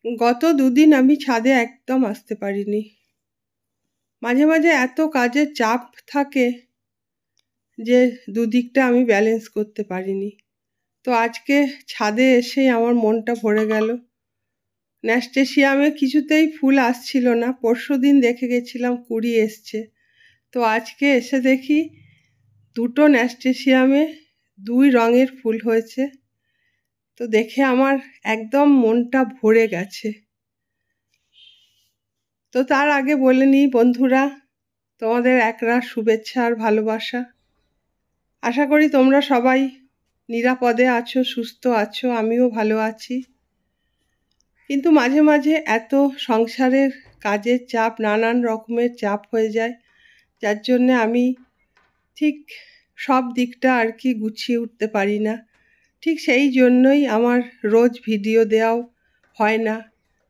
গত দুদিন আমি ছাদে একদম আসতে পারিনি। মাঝে মাঝে এত কাজের চাপ থাকে যে দুদিকটা আমি ব্যালেন্স করতে পারিনি। তো আজকে ছাদে এসেই আমার মনটা ভরে গেল। ন্যাস্টেসিয়ামে কিছুতেই ফুল আসছিল না, পরশুদিন দেখে গেছিলাম কুড়ি এসছে। তো আজকে এসে দেখি দুটো ন্যাস্টেসিয়ামে দুই রঙের ফুল হয়েছে। তো দেখে আমার একদম মনটা ভরে গেছে। তো তার আগে বলে নিই বন্ধুরা, তোমাদের একরাশ শুভেচ্ছা আর ভালোবাসা। আশা করি তোমরা সবাই নিরাপদে আছো, সুস্থ আছো, আমিও ভালো আছি। কিন্তু মাঝে মাঝে এত সংসারের কাজের চাপ, নানান রকমের চাপ হয়ে যায়, যার জন্যে আমি ঠিক সব দিকটা আর কি গুছিয়ে উঠতে পারি না। ঠিক সেই জন্যই আমার রোজ ভিডিও দেওয়াও হয় না।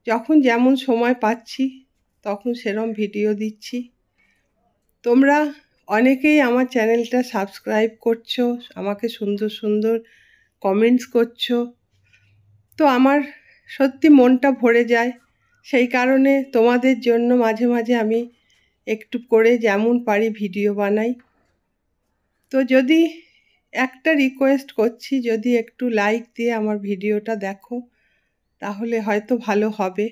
যখন যেমন সময় পাচ্ছি তখন সেরম ভিডিও দিচ্ছি। তোমরা অনেকেই আমার চ্যানেলটা সাবস্ক্রাইব করছো, আমাকে সুন্দর সুন্দর কমেন্টস করছো। তো আমার সত্যি মনটা ভরে যায়। সেই কারণে তোমাদের জন্য মাঝে মাঝে আমি একটু করে যেমন পারি ভিডিও বানাই। তো যদি একটা রিকোয়েস্ট করছি, যদি একটু লাইক দিয়ে আমার ভিডিওটা দেখো তাহলে হয়তো ভালো হবে।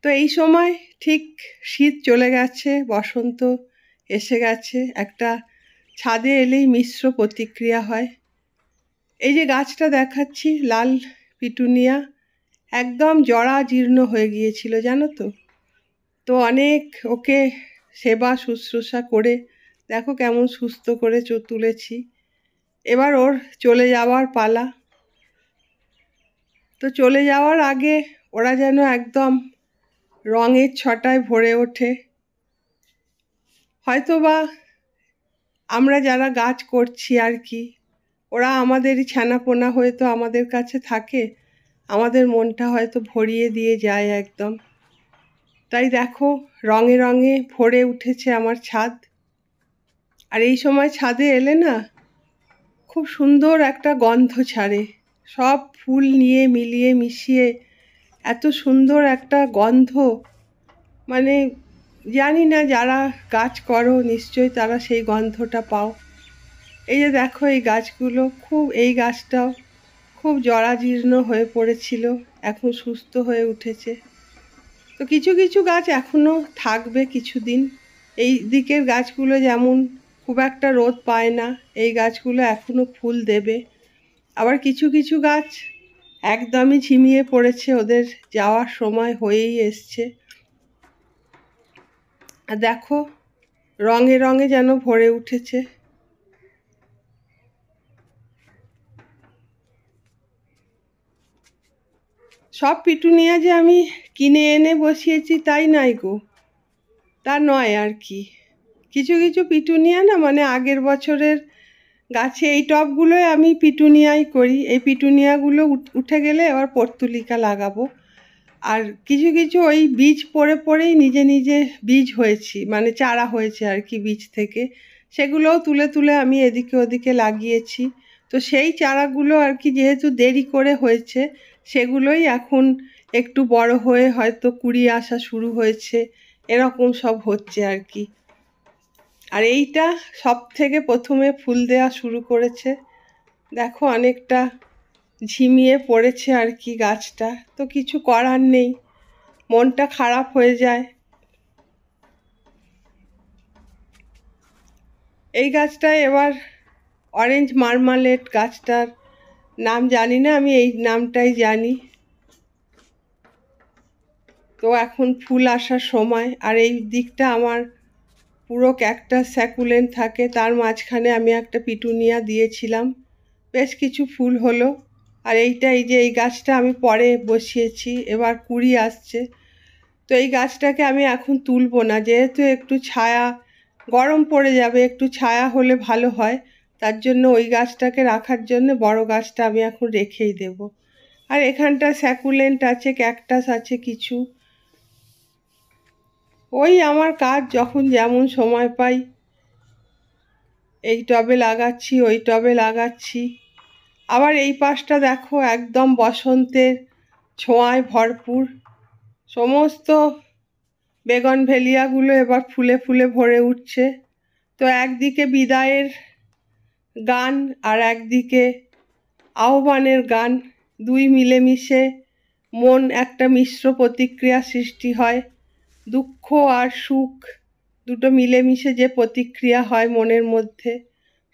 তো এই সময় ঠিক শীত চলে গেছে, বসন্ত এসে গেছে। একটা ছাদে এলেই মিশ্র প্রতিক্রিয়া হয়। এই যে গাছটা দেখাচ্ছি, লাল পিটুনিয়া, একদম জরা জীর্ণ হয়ে গিয়েছিল জানো তো। তো অনেক ওকে সেবা শুশ্রূষা করে দেখো কেমন সুস্থ করে তুলেছি। এবার ওর চলে যাওয়ার পালা। তো চলে যাওয়ার আগে ওরা যেন একদম রঙের ছটায় ভরে ওঠে। হয়তোবা আমরা যারা গাছ করছি আর কি, ওরা আমাদেরই ছানাপোনা হয়ে তো আমাদের কাছে থাকে, আমাদের মনটা হয়তো ভরিয়ে দিয়ে যায় একদম। তাই দেখো রঙে রঙে ভরে উঠেছে আমার ছাদ। আর এই সময় ছাদে এলে না, খুব সুন্দর একটা গন্ধ ছাড়ে। সব ফুল নিয়ে মিলিয়ে মিশিয়ে এত সুন্দর একটা গন্ধ, মানে জানি না যারা গাছ করো নিশ্চয়ই তারা সেই গন্ধটা পাও। এই যে দেখো এই গাছগুলো, এই গাছটাও খুব জরাজীর্ণ হয়ে পড়েছিল, এখন সুস্থ হয়ে উঠেছে। তো কিছু কিছু গাছ এখনো থাকবে কিছুদিন। এই দিকের গাছগুলো যেমন খুব একটা রোদ পায় না, এই গাছগুলো এখনো ফুল দেবে। আবার কিছু কিছু গাছ একদমই ঝিমিয়ে পড়েছে, ওদের যাওয়ার সময় হয়েই এসছে। আর দেখো রঙে রঙে যেন ভরে উঠেছে। সব পিটুনিয়া যে আমি কিনে এনে বসিয়েছি তাই নাই গো, তা নয় আর কি। কিছু কিছু পিটুনিয়া না, মানে আগের বছরের গাছে, এই টবগুলোয় আমি পিটুনিয়াই করি। এই পিটুনিয়াগুলো উঠে গেলে এবার পর্তুলিকা লাগাবো। আর কিছু কিছু ওই বীজ পড়ে পড়েই নিজে নিজে বীজ হয়েছি, মানে চারা হয়েছে আর কি বীজ থেকে, সেগুলোও তুলে তুলে আমি এদিকে ওদিকে লাগিয়েছি। তো সেই চারাগুলো আর কি যেহেতু দেরি করে হয়েছে, সেগুলোই এখন একটু বড় হয়ে হয়তো কুড়ি আসা শুরু হয়েছে, এরকম সব হচ্ছে আর কি। আর এইটা সব থেকে প্রথমে ফুল দেওয়া শুরু করেছে। দেখো অনেকটা ঝিমিয়ে পড়েছে আর কি গাছটা, তো কিছু করার নেই, মনটা খারাপ হয়ে যায়। এই গাছটায় এবার অরেঞ্জ মার্মালেড, গাছটার নাম জানি না, আমি এই নামটাই জানি। তো এখন ফুল আসার সময়। আর এই দিকটা আমার পুরো ক্যাকটাস স্যাকুলেন্ট থাকে, তার মাঝখানে আমি একটা পিটুনিয়া দিয়েছিলাম, বেশ কিছু ফুল হলো। আর এইটা, এই যে এই গাছটা আমি পরে বসিয়েছি, এবার কুড়ি আসছে। তো এই গাছটাকে আমি এখন তুলবো না, যেহেতু একটু ছায়া, গরম পড়ে যাবে, একটু ছায়া হলে ভালো হয়। তার জন্য ওই গাছটাকে রাখার জন্য বড় গাছটা আমি এখন রেখেই দেব। আর এখানটা স্যাকুলেন্ট আছে, ক্যাকটাস আছে কিছু। ওই আমার কাজ, যখন যেমন সময় পাই এই টবে লাগাচ্ছি, ওই টবে লাগাচ্ছি। আবার এই পাশটা দেখো একদম বসন্তের ছোঁয়ায় ভরপুর। সমস্ত বেগনভেলিয়াগুলো এবার ফুলে ফুলে ভরে উঠছে। তো একদিকে বিদায়ের গান আর একদিকে আহ্বানের গান, দুই মিলেমিশে মন একটা মিশ্র প্রতিক্রিয়া সৃষ্টি হয়। দুঃখ আর সুখ দুটো মিলেমিশে যে প্রতিক্রিয়া হয় মনের মধ্যে,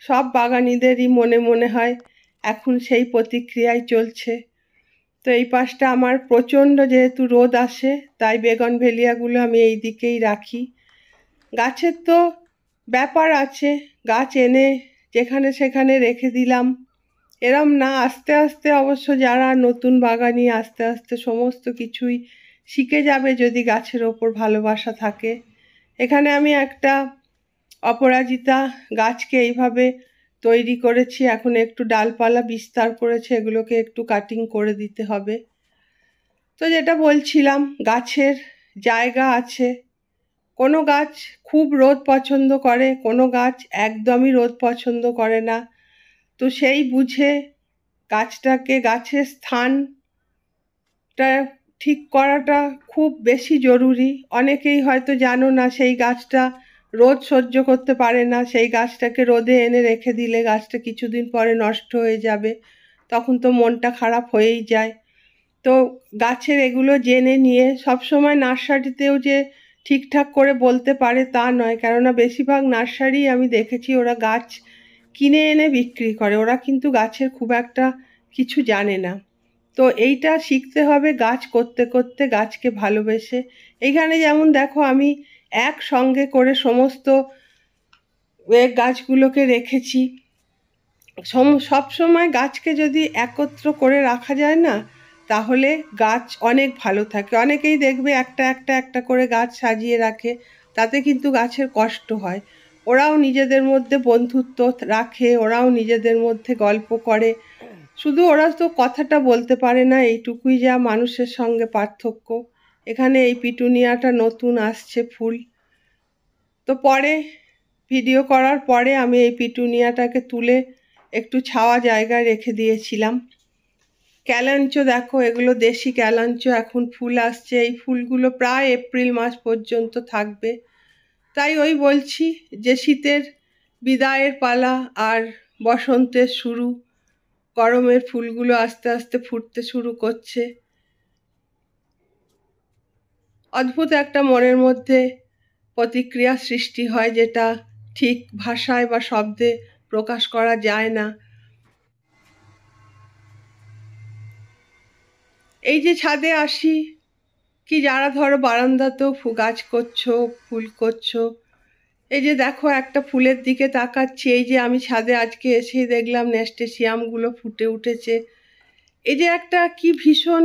সব বাগানীদেরই মনে মনে হয় এখন সেই প্রতিক্রিয়াই চলছে। তো এই পাশটা আমার প্রচণ্ড যেহেতু রোদ আসে, তাই বেগনভেলিয়াগুলো আমি এই দিকেই রাখি। গাছের তো ব্যাপার আছে, গাছ এনে যেখানে সেখানে রেখে দিলাম এরম না, আস্তে আস্তে অবশ্য যারা নতুন বাগানি আস্তে আস্তে সমস্ত কিছুই শিখে যাবে যদি গাছের ওপর ভালোবাসা থাকে। এখানে আমি একটা অপরাজিতা গাছকে এইভাবে তৈরি করেছি, এখন একটু ডালপালা বিস্তার করেছে, এগুলোকে একটু কাটিং করে দিতে হবে। তো যেটা বলছিলাম, গাছের জায়গা আছে, কোনো গাছ খুব রোদ পছন্দ করে, কোনো গাছ একদমই রোদ পছন্দ করে না। তো সেই বুঝে গাছটাকে, গাছের স্থানটা ঠিক করাটা খুব বেশি জরুরি। অনেকেই হয়তো জানো না সেই গাছটা রোদ সহ্য করতে পারে না, সেই গাছটাকে রোদে এনে রেখে দিলে গাছটা কিছুদিন পরে নষ্ট হয়ে যাবে, তখন তো মনটা খারাপ হয়েই যায়। তো গাছের এগুলো জেনে নিয়ে, সবসময় নার্সারিতেও যে ঠিকঠাক করে বলতে পারে তা নয়, কেননা বেশিরভাগ নার্সারি আমি দেখেছি ওরা গাছ কিনে এনে বিক্রি করে, ওরা কিন্তু গাছের খুব একটা কিছু জানে না। তো এইটা শিখতে হবে গাছ করতে করতে, গাছকে ভালোবেসে। এইখানে যেমন দেখো আমি একসঙ্গে করে সমস্ত গাছগুলোকে রেখেছি। সব সময় গাছকে যদি একত্র করে রাখা যায় না, তাহলে গাছ অনেক ভালো থাকে। অনেকেই দেখবে একটা একটা একটা করে গাছ সাজিয়ে রাখে, তাতে কিন্তু গাছের কষ্ট হয়। ওরাও নিজেদের মধ্যে বন্ধুত্ব রাখে, ওরাও নিজেদের মধ্যে গল্প করে, শুধু ওরা তো কথাটা বলতে পারে না, এইটুকুই যা মানুষের সঙ্গে পার্থক্য। এখানে এই পিটুনিয়াটা নতুন আসছে ফুল। তো পরে ভিডিও করার পরে আমি এই পিটুনিয়াটাকে তুলে একটু ছাওয়া জায়গায় রেখে দিয়েছিলাম। ক্যালাঞ্চো দেখো, এগুলো দেশি ক্যালাঞ্চো, এখন ফুল আসছে, এই ফুলগুলো প্রায় এপ্রিল মাস পর্যন্ত থাকবে। তাই ওই বলছি যে শীতের বিদায়ের পালা আর বসন্তের শুরু, গরমের ফুলগুলো আস্তে আস্তে ফুটতে শুরু করছে। অদ্ভুত একটা মনের মধ্যে প্রতিক্রিয়া সৃষ্টি হয়, যেটা ঠিক ভাষায় বা শব্দে প্রকাশ করা যায় না। এই যে ছাদে আসি, কি যারা ধরো বারান্দাতেও গাছ করছো, ফুল করছো, এই যে দেখো একটা ফুলের দিকে তাকাচ্ছি, এই যে আমি ছাদে আজকে এসেই দেখলাম ন্যাস্টেসিয়ামগুলো ফুটে উঠেছে। এই যে একটা কি ভীষণ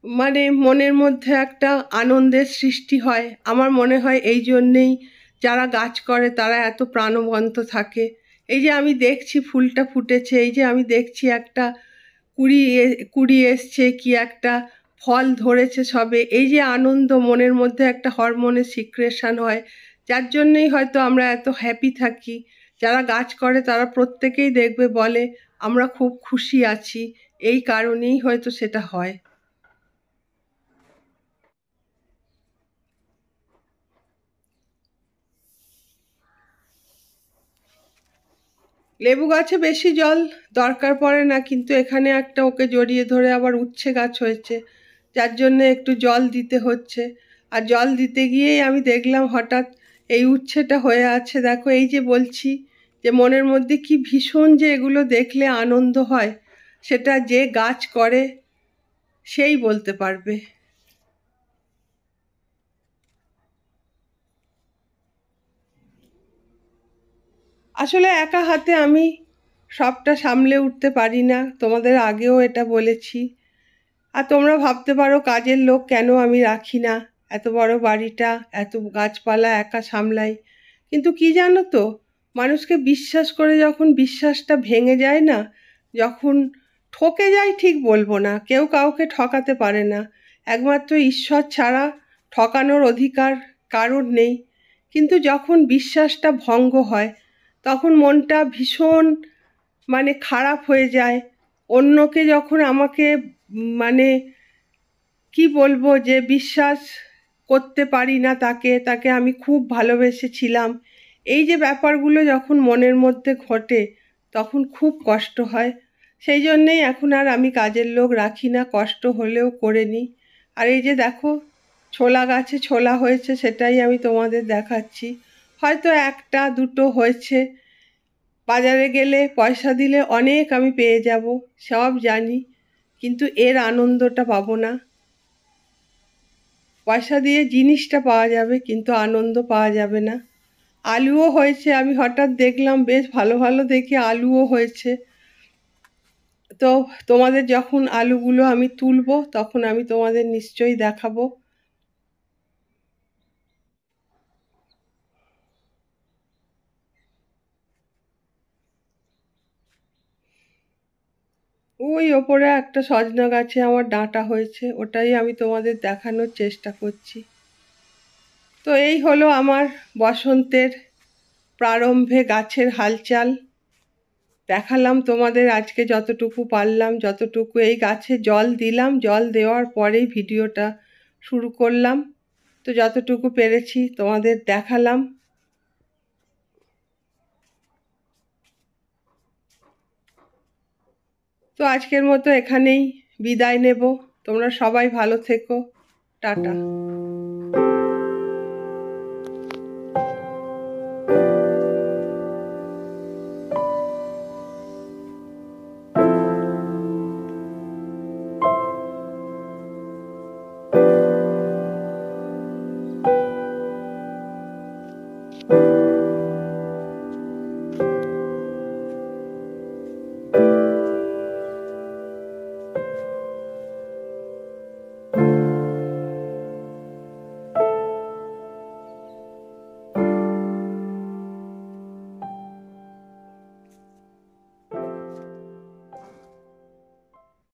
মানে মনের মধ্যে একটা আনন্দের সৃষ্টি হয়। আমার মনে হয় এই জন্যেই যারা গাছ করে তারা এত প্রাণবন্ত থাকে। এই যে আমি দেখছি ফুলটা ফুটেছে, এই যে আমি দেখছি একটা কুড়ি এসছে, কি একটা ফল ধরেছে সবে, এই যে আনন্দ, মনের মধ্যে একটা হরমোনের সিক্রেশন হয়, যার জন্যেই হয়তো আমরা এত হ্যাপি থাকি। যারা গাছ করে তারা প্রত্যেকেই দেখবে বলে আমরা খুব খুশি আছি, এই কারণেই হয়তো সেটা হয়। লেবু গাছে বেশি জল দরকার পড়ে না, কিন্তু এখানে একটা ওকে জড়িয়ে ধরে আবার উচ্ছে গাছ হয়েছে, যার জন্য একটু জল দিতে হচ্ছে। আর জল দিতে গিয়েই আমি দেখলাম হঠাৎ এই উচ্ছেটা হয়ে আছে। দেখো, এই যে বলছি যে মনের মধ্যে কি ভীষণ যে এগুলো দেখলে আনন্দ হয়, সেটা যে গাছ করে সেই বলতে পারবে। আসলে একা হাতে আমি সবটা সামলে উঠতে পারি না, তোমাদের আগেও এটা বলেছি। আর তোমরা ভাবতে পারো কাজের লোক কেন আমি রাখি না, এত বড় বাড়িটা এত গাছপালা একা সামলাই। কিন্তু কি জানো তো, মানুষকে বিশ্বাস করে যখন বিশ্বাসটা ভেঙে যায় না, যখন ঠকে যায় ঠিক বলবো না, কেউ কাউকে ঠকাতে পারে না, একমাত্র ঈশ্বর ছাড়া ঠকানোর অধিকার কারোর নেই। কিন্তু যখন বিশ্বাসটা ভঙ্গ হয়, তখন মনটা ভীষণ মানে খারাপ হয়ে যায়। অন্যকে যখন আমাকে মানে কি বলবো যে বিশ্বাস করতে পারি না তাকে, তাকে আমি খুব ভালোবেসেছিলাম। এই যে ব্যাপারগুলো যখন মনের মধ্যে ঘটে তখন খুব কষ্ট হয়। সেই জন্যেই এখন আর আমি কাজের লোক রাখি না, কষ্ট হলেও করে নিই। আর এই যে দেখো ছোলা গাছে ছোলা হয়েছে, সেটাই আমি তোমাদের দেখাচ্ছি। হয়তো একটা দুটো হয়েছে, বাজারে গেলে পয়সা দিলে অনেক আমি পেয়ে যাব, সব জানি, কিন্তু এর আনন্দটা পাবো না। পয়সা দিয়ে জিনিসটা পাওয়া যাবে কিন্তু আনন্দ পাওয়া যাবে না। আলুও হয়েছে, আমি হঠাৎ দেখলাম বেশ ভালো ভালো দেখে আলুও হয়েছে। তো তোমাদের যখন আলুগুলো আমি তুলবো তখন আমি তোমাদের নিশ্চয়ই দেখাবো। ওই ওপরে একটা সজনা গাছে আমার ডাঁটা হয়েছে, ওটাই আমি তোমাদের দেখানোর চেষ্টা করছি। তো এই হলো আমার বসন্তের প্রারম্ভে গাছের হালচাল। দেখালাম তোমাদের আজকে যতটুকু পারলাম, যতটুকু এই গাছে জল দিলাম, জল দেওয়ার পরেই ভিডিওটা শুরু করলাম। তো যতটুকু পেরেছি তোমাদের দেখালাম। তো আজকের মতো এখানেই বিদায় নেব। তোমরা সবাই ভালো থেকো। টাটা।